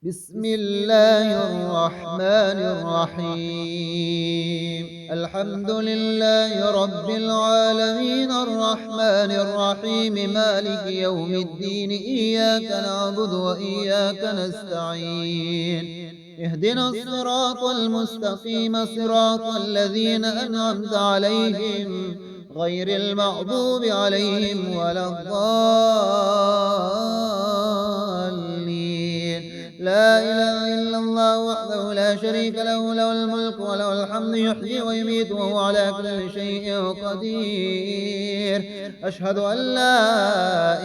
بسم الله الرحمن الرحيم. الحمد لله رب العالمين الرحمن الرحيم مالك يوم الدين، إياك نعبد وإياك نستعين. اهدنا الصراط المستقيم، صراط الذين أنعمت عليهم غير المغضوب عليهم ولا الضالين. لا إله إلا الله وحده لا شريك له، له الملك وله الحمد، يحيي ويميت وهو على كل شيء قدير. أشهد أن لا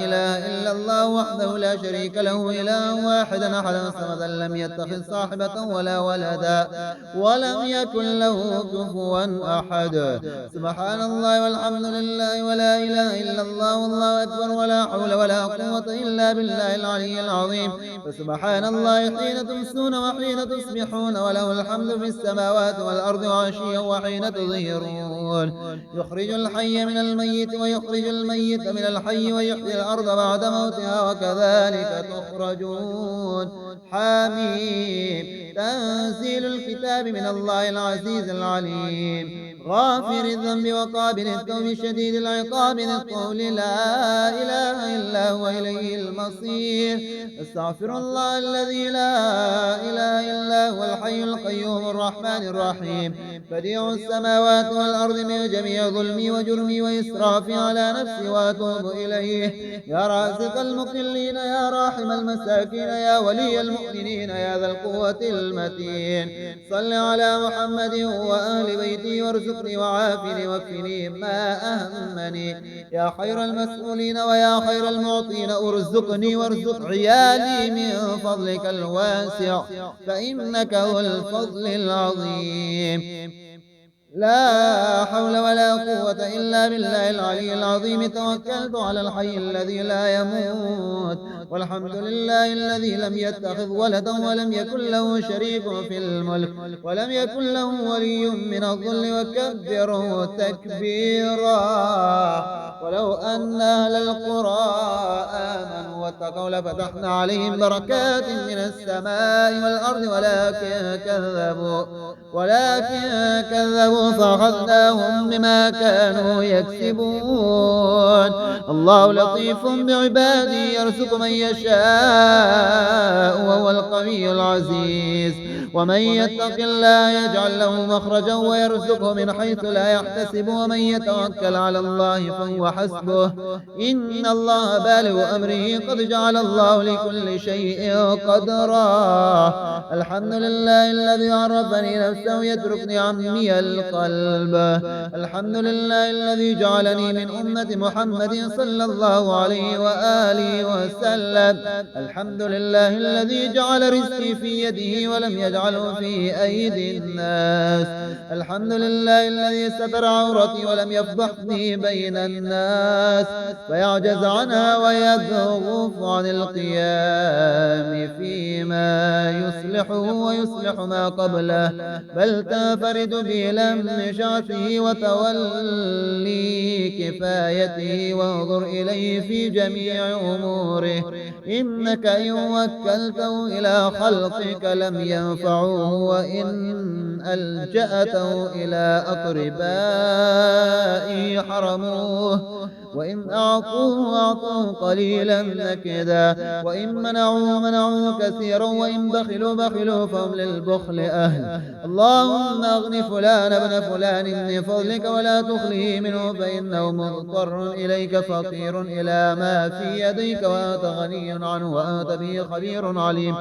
إله إلا الله وحده لا شريك له، إله واحد أحد صمدا لم يتخذ صاحبة ولا ولدا ولم يكن له كفوا أحد. سبحان الله والحمد لله ولا إله إلا الله والله أكبر، ولا حول ولا قوة إلا بالله العلي العظيم. فسبحان الله حين تمسون وحين تصبحون، وله الحمد في السماوات والأرض وعشيا وحين تظهرون. يخرج الحي من الميت ويخرج الميت من الحي ويحيي الأرض بعد موتها وكذلك تخرجون. حميم. تنزيل الكتاب من الله العزيز العليم، غافر الذنب وقابل التوب شديد العقاب ذي الطول، لا إله إلا هو إليه المصير. استغفر الله الذي لا إله إلا هو الحي القيوم الرحمن الرحيم، بديع السماوات والأرض من جميع ظلمي وجرمي وإسرافي على نفسي وأتوب إليه. يا رازق المقلين، يا راحم المساكين، يا ولي المؤمنين، يا ذا القوة المتين. صل على محمد وآل بيتي وارزقني وعافني واكفني ما أهمني. يا خير المسؤولين ويا خير المعطين، ارزقني وارزق عيالي من فضلك الواسع، فإنك هو الفضل العظيم. لا حول ولا قوة إلا بالله العلي العظيم. توكلت على الحي الذي لا يموت، والحمد لله الذي لم يتخذ ولدا ولم يكن له شريك في الملك ولم يكن له ولي من الظل، وكبره تكبيرا. ولو أن أهل القرى آمنوا واتقوا لفتحنا عليهم بركات من السماء والأرض، ولكن كذبوا فأخذناهم بما كانوا يكسبون. الله لطيف بعباده يرزق من يشاء وهو القوي العزيز. ومن يتق الله يجعل له مخرجا ويرزقه من حيث لا يحتسب، ومن يتوكل على الله فهو حسبه، إن الله بالغ أمره قد جعل الله لكل شيء قدرا. الحمد لله الذي عرفني نفسه يتركني عمي القلب. الحمد لله الذي جعلني من أمة محمد صلى الله عليه وآله وسلم. الحمد لله الذي جعل رزقي في يده ولم يجعله في أيدي الناس. الحمد لله الذي ستر عورتي ولم يفضحني بين الناس، فيعجز عنها ويذغف عن القيام فيما يصلحه ويصلح ما قبله، بل تنفرد بلم شعثه وتولي كفايته، وانظر إليه في جميع أموره. إنك إن وكلته إلى خلقك لم ينفعوه، وإن ألجأته إلى أقربائه حرموه، وإن أعطوه قليلا نكدا، وإن منعوه كثيرا، وإن بخلوا فهم للبخل أهل. اللهم أغن فلان ابن فلان من فضلك ولا تخله منه، فإنه مضطر إليك فقير إلى ما في يديك، وأنت غني عنه وأنت به خبير عليم.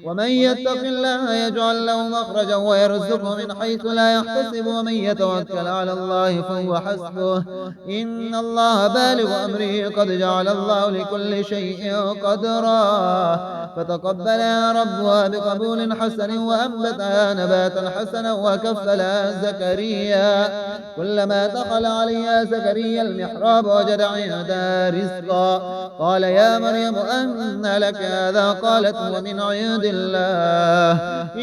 ومن يتق الله يجعل له مخرجا ويرزقه من حيث لا يحتسب، ومن يتوكل على الله فهو حسبه، إن الله بالغ أمره قد جعل الله لكل شيء قدرا. فتقبلها ربها بقبول حسن، وأنبتها نباتا حسنا، وكفلها زكريا. كلما دخل عليها زكريا المحراب وجد عندها رزقا، قال يا مريم أنى لك هذا؟ قالت هو من عند الله،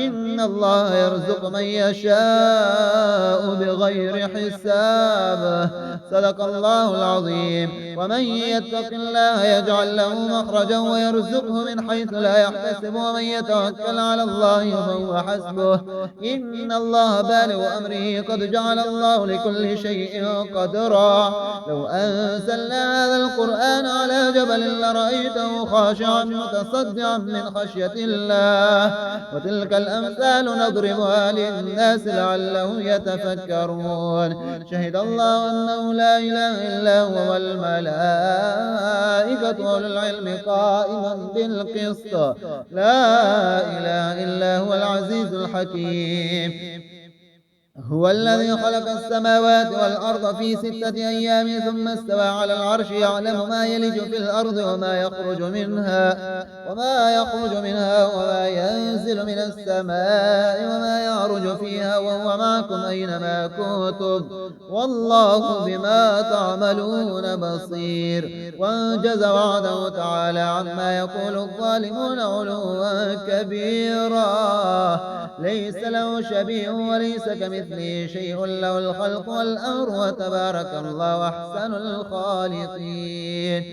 إن الله يرزق من يشاء بغير حساب. صدق الله العظيم. العظيم. ومن يتق الله يجعل له مخرجا ويرزقه من حيث لا يحتسب ومن يتوكل على الله فهو حسبه إن الله بالغ أمره قد جعل الله لكل شيء قدرا. لو أنزلنا هذا القرآن على جبل لرأيته خاشعا متصدعا من خشية الله وتلك الأمثال نضربها للناس لعلهم يتفكرون. شهد الله أنه لا إله إلا هو والملائكة وأولو العلم قائما بالقسط لا إله إلا هو العزيز الحكيم. هو الذي خلق السماوات والأرض في 6 أيام ثم استوى على العرش يعلم ما يلج في الأرض وما يخرج منها وما ينزل من السماء وما يعرج فيها وهو معكم أينما كنتم والله بما تعملون بصير. وانجز وعده تعالى عما يقول الظالمون علوا كبيرا ليس له شبيه وليس كمثله شيء له الخلق والأمر وتبارك الله أحسن الخالقين.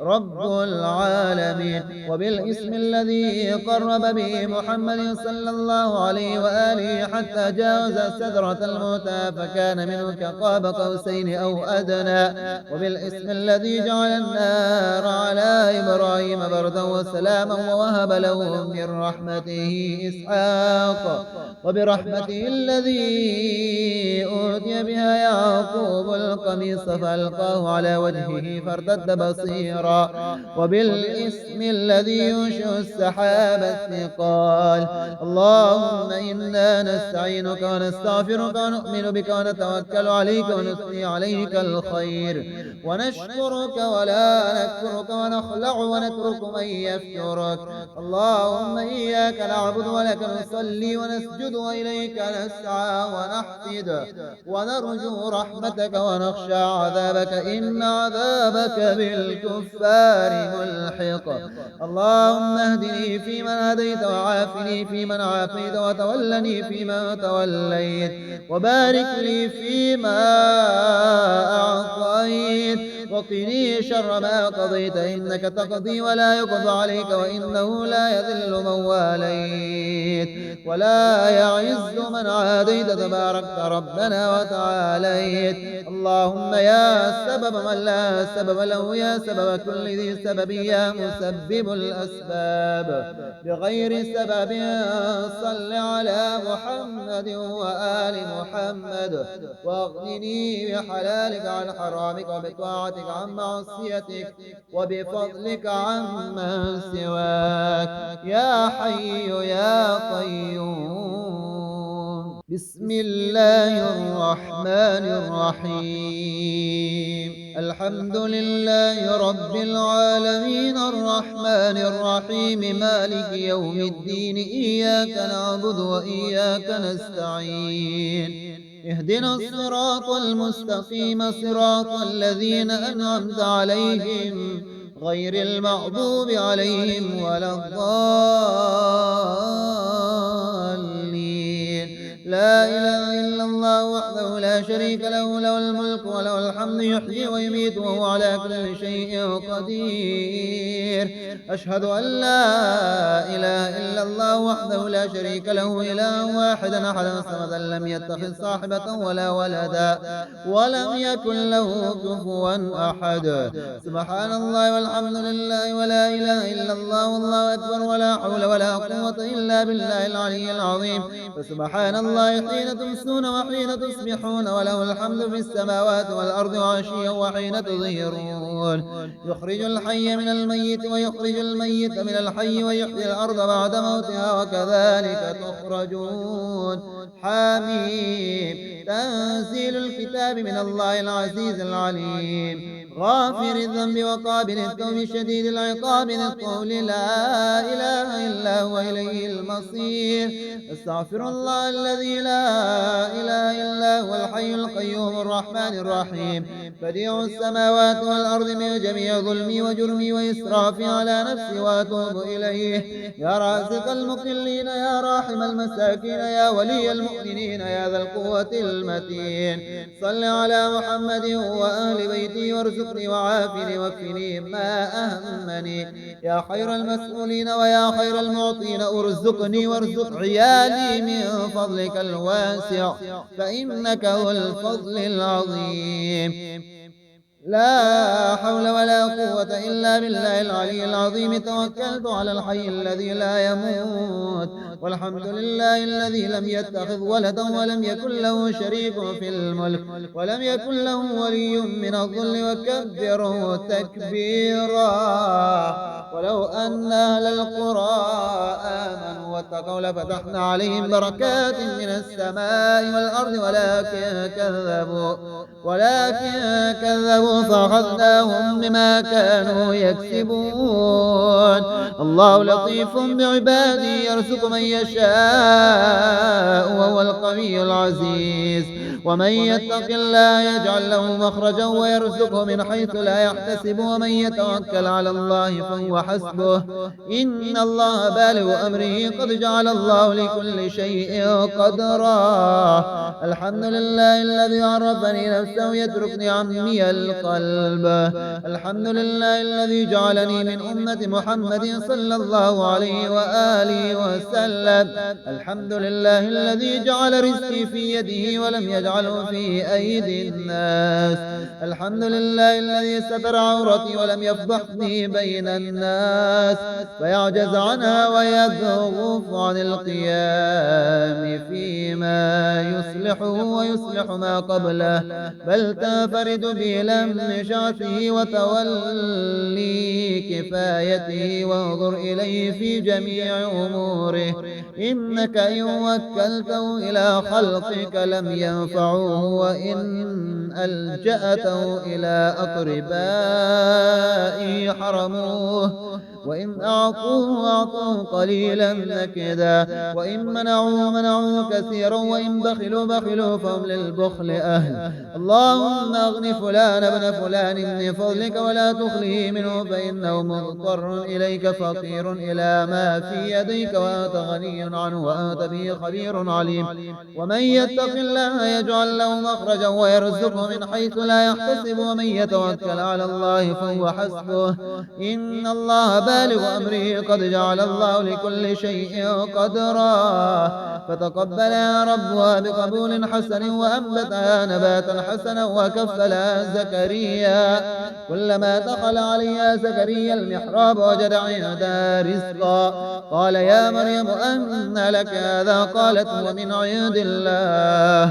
رب العالمين. وبالاسم الذي قرب به محمد صلى الله عليه وآله حتى جاوز سدرة المنتهى فكان منه كقاب قوسين أو أدنى. وبالاسم الذي جعل النار على إبراهيم بردا وسلاما ووهب له من رحمته إسحاق. وبرحمته الذي أوتي بها يعقوب القميص فألقاه على وجهه فارتد بصيرا. وبالاسم الذي ينشئ السحاب الثقال. اللهم إنا نستعينك ونستغفرك ونؤمن بك ونتوكل عليك ونثني عليك الخير ونشكرك ولا نكفرك ونخلع ونترك من يفترك. اللهم إياك نعبد ولك نصلي ونسجد وإليك نسعى ونحفد ونرجو رحمتك ونخشى عذابك إن عذابك بالكفار ملحق. اللهم اهدني فيمن هديت وعافني فيمن عافيت وتولني فيما توليت وبارك لي فيما أعطيت وقني شر ما قضيت إنك تقضي ولا يقضى عليك وإنه لا يذل من واليت ولا يعز من عاديت تباركت ربنا وتعاليت. اللهم يا سبب من لا سبب له يا سبب كل ذي سبب يا مسبب الأسباب بغير سبب صل على محمد وآل محمد واغنني بحلالك عن حرامك وبطاعتك عن معصيتك وبفضلك عمن سواك يا حي يا قيوم. بسم الله الرحمن الرحيم. الحمد لله رب العالمين الرحمن الرحيم مالك يوم الدين إياك نعبد وإياك نستعين اهدنا الصراط المستقيم صراط الذين أنعمت عليهم غير المغضوب عليهم ولا الضالين. لا إله إلا الله وحده لا شريك له له الملك وله الحمد يحيي ويميت وهو على كل شيء قدير. أشهد أن لا إله إلا الله وحده لا شريك له إله واحدا أحدا صمدا لم يتخذ صاحبة ولا ولدا ولم يكن له كفوا أحد. سبحان الله والحمد لله ولا إله إلا الله والله أكبر ولا حول ولا قوة إلا بالله العلي العظيم. فسبحان الله حين تمسون وحين تصبحون وله الحمد في السماوات والأرض وعشيا وحين تظهرون. يخرج الحي من الميت ويخرج الميت من الحي ويحيي الأرض بعد موتها وكذلك تخرجون. حميم. تنزيل الكتاب من الله العزيز العليم غافر الذنب وقابل التوب شديد العقاب ذي الطول لا إله إلا هو إليه المصير. استغفر الله الذي لا إله إلا هو الحي القيوم الرحمن الرحيم بديع السماوات والأرض من جميع ظلمي وجرمي وإسرافي على نفسي وأتوب إليه. يا رازق المقلين يا راحم المساكين يا ولي المؤمنين المؤمنين يا ذا القوة المتين. صل على محمد وأهل بيتي وارزقني وعافني واكفني ما أهمني يا خير المسؤولين ويا خير المعطين. ارزقني وارزق عيالي من فضلك الواسع فإنك هو الفضل العظيم. لا حول ولا قوة إلا بالله العلي العظيم. توكلت على الحي الذي لا يموت والحمد لله الذي لم يتخذ ولدا ولم يكن له شريك في الملك ولم يكن له ولي من الظل وكبره تكبيرا. ولو أن أهل القرى آمنوا واتقوا لفتحنا عليهم بركات من السماء والأرض ولكن كذبوا فأخذناهم بما كانوا يكسبون. الله لطيف بعباده يرزق من يشاء وهو القوي العزيز. ومن يتق الله يجعل له مخرجا ويرزقه من حيث لا يحتسب ومن يتوكل على الله فهو حسبه إن الله بالغ أمره قد جعل الله لكل شيء قدرا. الحمد لله الذي عرفني نفسه يتركني عمي القلب. الحمد لله الذي جعلني من أمة محمد صلى الله عليه وآله وسلم. الحمد لله الذي جعل رزقي في يده ولم يجعله في أيدي الناس. الحمد لله الذي ستر عورتي ولم يفضحني بين الناس فيعجز عنها ويذغف عن القيام فيما يصلحه ويصلح ما قبله بل تنفرد بلم شعثه وتولي كفايته وانظر إليه في جميع أموره. إنك إن وكلته إلى خلقك لم ينفعوه وإن ألجأته إلى أقربائه حرموه وإن أعطوه قليلا نكدا وإن منعوه كثيرا وإن بخلوا فهم للبخل أهل. اللهم أغن فلان ابن فلان من فضلك ولا تخليه منه فإنه مضطر إليك فقير إلى ما في يديك وأنت غني عنه وأنت به خبير عليم. ومن يتق الله يجعل له مخرجا ويرزقه من حيث لا يحتسب ومن يتوكل على الله فهو حسبه إن الله بالغ أمره قد جعل الله لكل شيء قدرا. فتقبلها ربها بقبول حسن وأنبتها نباتا حسنا وكفلها زكريا. كلما دخل عليها زكريا المحراب وجد عندها رزقا قال يا مريم أنى لك هذا قالت هو من عند الله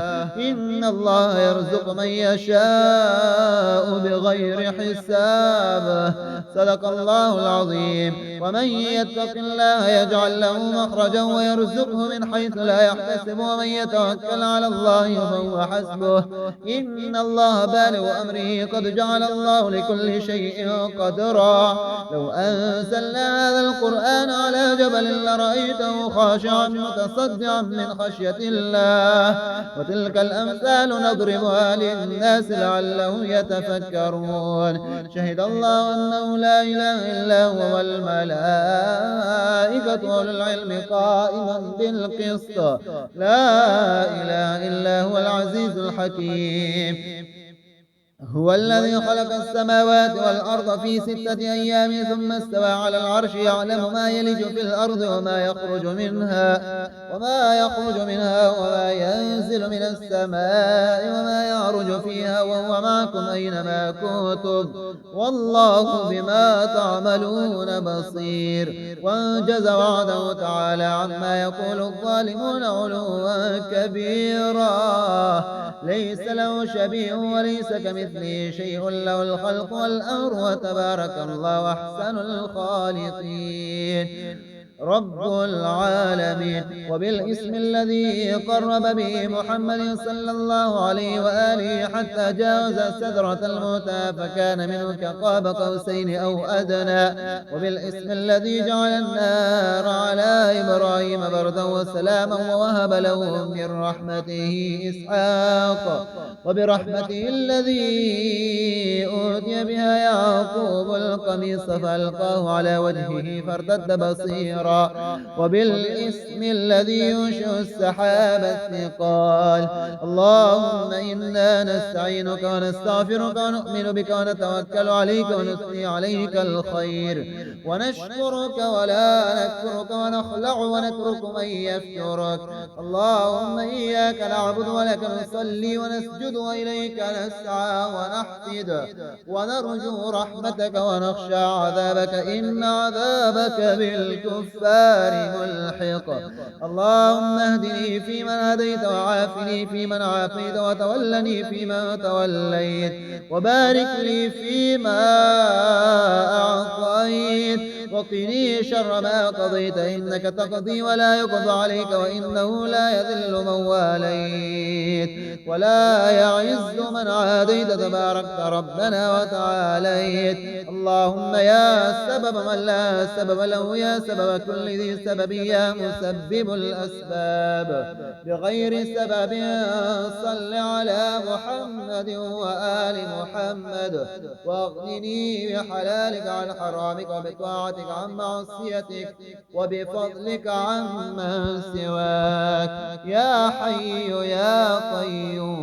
إن الله يرزق من يشاء بغير حساب. صدق الله العظيم. ومن يتق الله يجعل له مخرجا ويرزقه من حيث لا يحتسب ومن يتوكل على الله فهو حسبه إن الله بالغ أمره قد جعل الله لكل شيء قدرا. لو أنزلنا هذا القرآن على جبل لرأيته خاشعا متصدعا من خشية الله وتلك الأمثال نضربها للناس لعلهم يتفكرون. شهد الله أنه لا إله إلا هو والملائكة وأولو العلم قائما بالقسط لا إله إلا هو العزيز الحكيم. هو الذي خلق السماوات والأرض في 6 أيام ثم استوى على العرش يعلم ما يلج في الأرض وما يخرج منها وما ينزل من السماء وما يعرج فيها وهو معكم أينما كنتم والله بما تعملون بصير. وانجز وعده تعالى عما يقول الظالمون علوا كبيرا. ليس له شبيه وليس كمثله شيء له الخلق والأمر وتبارك الله أحسن الخالقين. رب العالمين. وبالاسم الذي قرب به محمد صلى الله عليه وآله حتى جاوز سدرة المنتهى فكان منه كقاب قوسين أو أدنى. وبالاسم الذي جعل النار على إبراهيم بردا وسلاما ووهب له من رحمته إسحاق. وبرحمته الذي أوتي بها يعقوب القميص فألقاه على وجهه فارتد بصيرا الصخر وبالاسم الذي ينشئ السحاب الثقال. اللهم إنا نستعينك ونستغفرك ونؤمن بك ونتوكل عليك ونثني عليك الخير ونشكرك ولا نكفرك ونخلع ونترك من يفجرك. اللهم إياك نعبد ولك نصلي ونسجد وإليك نسعى ونحفد ونرجو رحمتك ونخشى عذابك إن عذابك بالكفار ملحق. اللهم اهدني فيمن هديت وعافني فيمن عافيت وتولني فيمن توليت وبارك لي فيما أعطيت وقني شر ما قضيت إنك تقضي ولا يقضى عليك وإنه لا يذل من واليت ولا يعز من عاديت تباركت ربنا وتعاليت. اللهم يا سبب من لا سبب له يا سبب كل ذي سبب يا مسبب الأسباب بغير سبب صل على محمد وآل محمد واغنني بحلالك عن حرامك وبطاعتك عن معصيتك وبفضلك عمن سواك يا حي يا قيوم